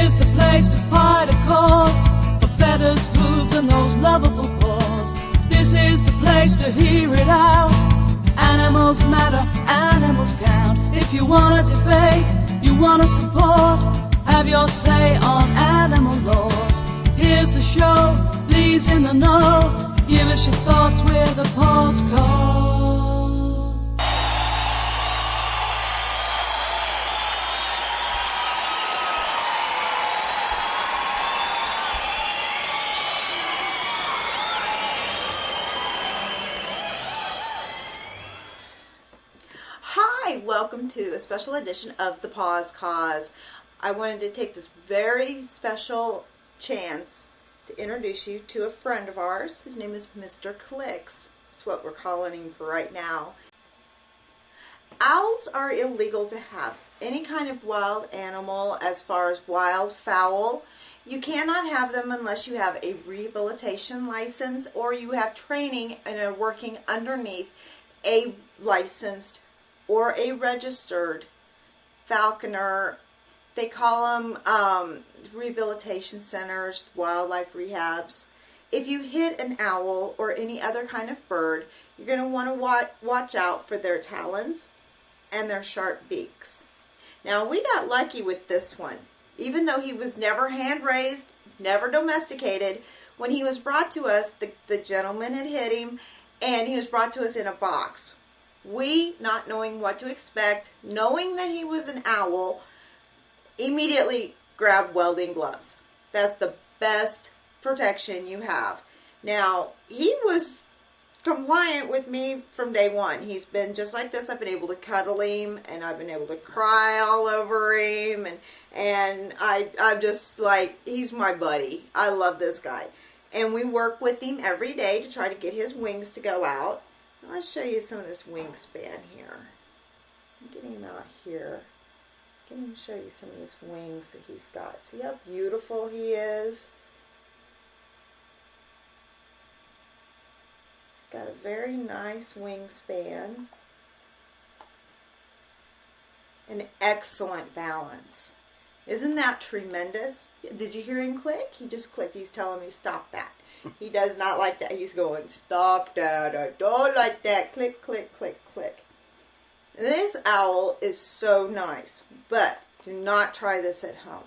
is the place to fight a cause for feathers, hooves, and those lovable paws. This is the place to hear it out. Animals matter, animals count. If you want to debate, you want to support, have your say on animal laws. Here's the show, Leigh's in the know. Give us your thoughts with a Pawz Cauze. Hi, welcome to a special edition of the Pawz Cauze. I wanted to take this very special chance to introduce you to a friend of ours. His name is Mr. Clicks. That's what we're calling him for right now. Owls are illegal to have. Any kind of wild animal, as far as wild fowl, you cannot have them unless you have a rehabilitation license or you have training and are working underneath a licensed or a registered falconer. They call them rehabilitation centers, wildlife rehabs. If you hit an owl or any other kind of bird, you're going to want to watch out for their talons and their sharp beaks. Now, we got lucky with this one. Even though he was never hand-raised, never domesticated, when he was brought to us, the gentleman had hit him, and he was brought to us in a box. We, not knowing what to expect, knowing that he was an owl, immediately grabbed welding gloves. That's the best protection you have. Now, he was compliant with me from day one. He's been just like this. I've been able to cuddle him, and I've been able to cry all over him, and I'm just like, he's my buddy. I love this guy. And we work with him every day to try to get his wings to go out. Let's show you some of this wingspan here. I'm getting him out here. Let me show you some of these wings that he's got. See how beautiful he is? He's got a very nice wingspan. An excellent balance. Isn't that tremendous? Did you hear him click? He just clicked. He's telling me stop that. He does not like that. He's going, stop that. I don't like that. Click, click, click, click. This owl is so nice, but do not try this at home.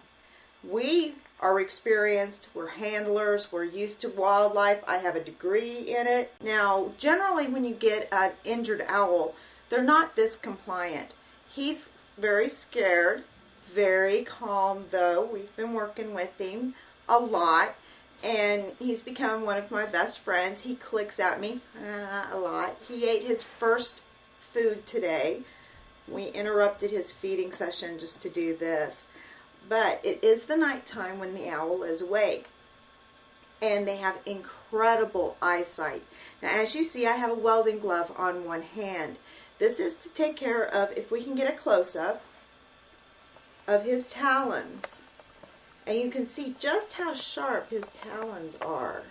We are experienced, we're handlers, we're used to wildlife. I have a degree in it. Now, generally when you get an injured owl, they're not this compliant. He's very scared, very calm though. We've been working with him a lot, and he's become one of my best friends. He clicks at me a lot. He ate his first food today. We interrupted his feeding session just to do this. But it is the nighttime when the owl is awake. And they have incredible eyesight. Now, as you see, I have a welding glove on one hand. This is to take care of, if we can get a close-up, of his talons. And you can see just how sharp his talons are.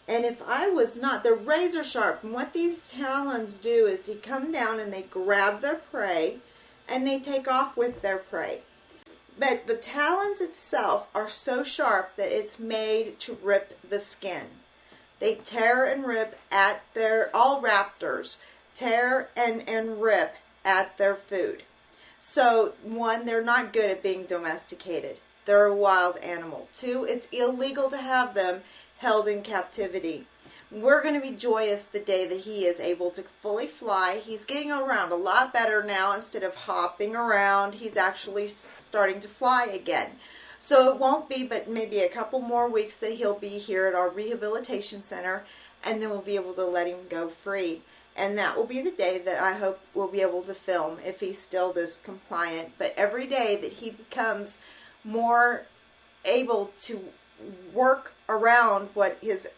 And if I was not, they're razor sharp. And what these talons do is they come down and they grab their prey and they take off with their prey. But the talons itself are so sharp that it's made to rip the skin. They tear and rip at all raptors tear and rip at their food. So, one, they're not good at being domesticated. They're a wild animal. Two, it's illegal to have them held in captivity. We're going to be joyous the day that he is able to fully fly. He's getting around a lot better now. Instead of hopping around, he's actually starting to fly again. So it won't be but maybe a couple more weeks that he'll be here at our rehabilitation center, and then we'll be able to let him go free. And that will be the day that I hope we'll be able to film, if he's still this compliant. But every day that he becomes more able to work around what his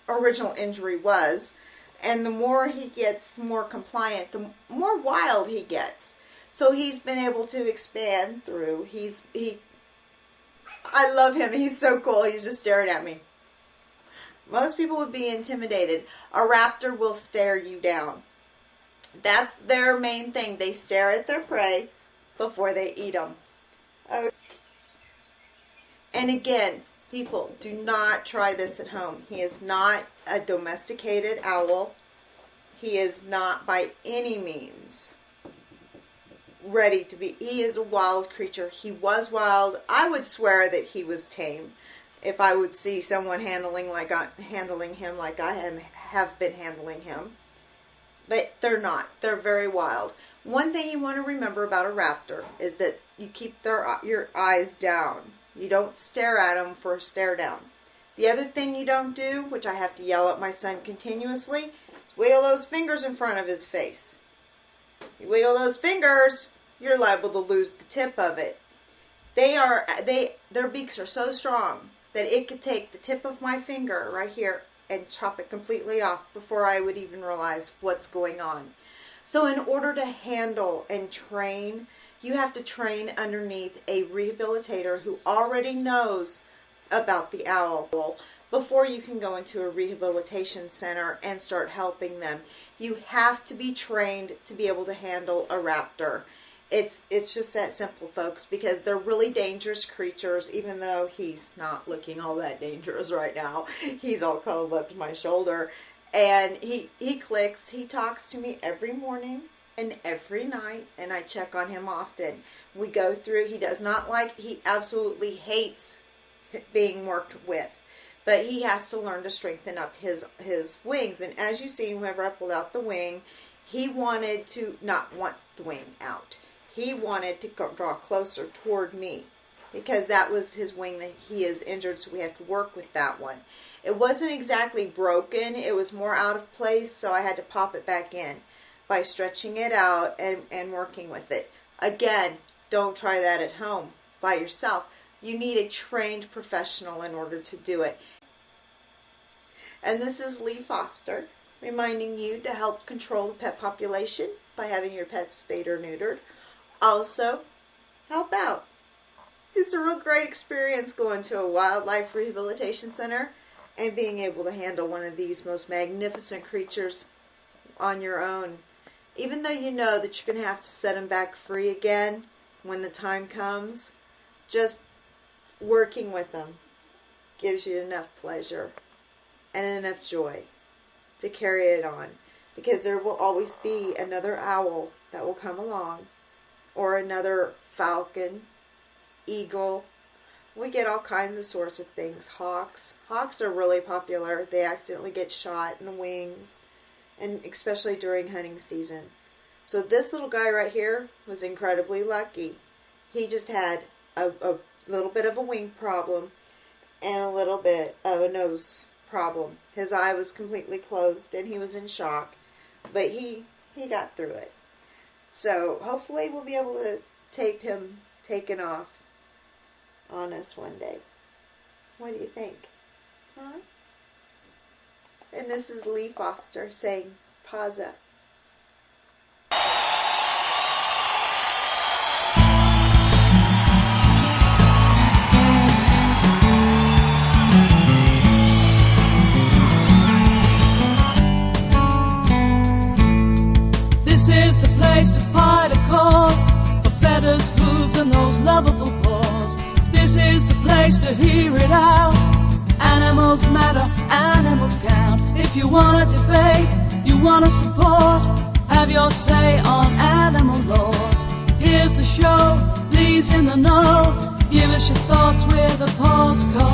original injury was, and the more he gets more compliant, the more wild he gets. So he's been able to expand through. I love him. He's so cool. He's just staring at me. Most people would be intimidated. A raptor will stare you down. That's their main thing. They stare at their prey before they eat them. And again, people, do not try this at home. He is not a domesticated owl. He is not by any means ready to be. He is a wild creature. He was wild. I would swear that he was tame if I would see someone handling him like I have been handling him. But they're not. They're very wild. One thing you want to remember about a raptor is that you keep your eyes down. You don't stare at them for a stare down. The other thing you don't do, which I have to yell at my son continuously, is wiggle those fingers in front of his face. You wiggle those fingers, you're liable to lose the tip of it. Their beaks are so strong that it could take the tip of my finger right here and chop it completely off before I would even realize what's going on. So in order to handle and train, you have to train underneath a rehabilitator who already knows about the owl before you can go into a rehabilitation center and start helping them. You have to be trained to be able to handle a raptor. It's just that simple, folks, because they're really dangerous creatures, even though he's not looking all that dangerous right now. He's all cuddled up to my shoulder. And he clicks. He talks to me every morning and every night, and I check on him often. We go through. He absolutely hates being worked with. But he has to learn to strengthen up his wings. And as you see, whenever I pulled out the wing, he wanted to not want the wing out. He wanted to draw closer toward me because that was his wing that he is injured, so we have to work with that one. It wasn't exactly broken. It was more out of place, so I had to pop it back in by stretching it out and working with it. Again, don't try that at home by yourself. You need a trained professional in order to do it. And this is Leigh Foster, reminding you to help control the pet population by having your pets spayed or neutered. Also, help out. It's a real great experience going to a wildlife rehabilitation center and being able to handle one of these most magnificent creatures on your own. Even though you know that you're going to have to set them back free again when the time comes, just working with them gives you enough pleasure and enough joy to carry it on, because there will always be another owl that will come along, or another falcon, eagle. We get all kinds of sorts of things. Hawks are really popular. They accidentally get shot in the wings, and especially during hunting season. So this little guy right here was incredibly lucky. He just had a little bit of a wing problem and a little bit of a nose problem. His eye was completely closed and he was in shock, but he got through it. So hopefully we'll be able to tape him taking off on us one day. What do you think? Huh? And this is Leigh Foster saying, Pawz up. This is the place to fight a cause for feathers, hooves, and those lovable paws. This is the place to hear it out. Animals matter, animals count. If you want to debate, you want to support, have your say on animal laws. Here's the show, Leigh's in the know. Give us your thoughts with a Pawz Cauze.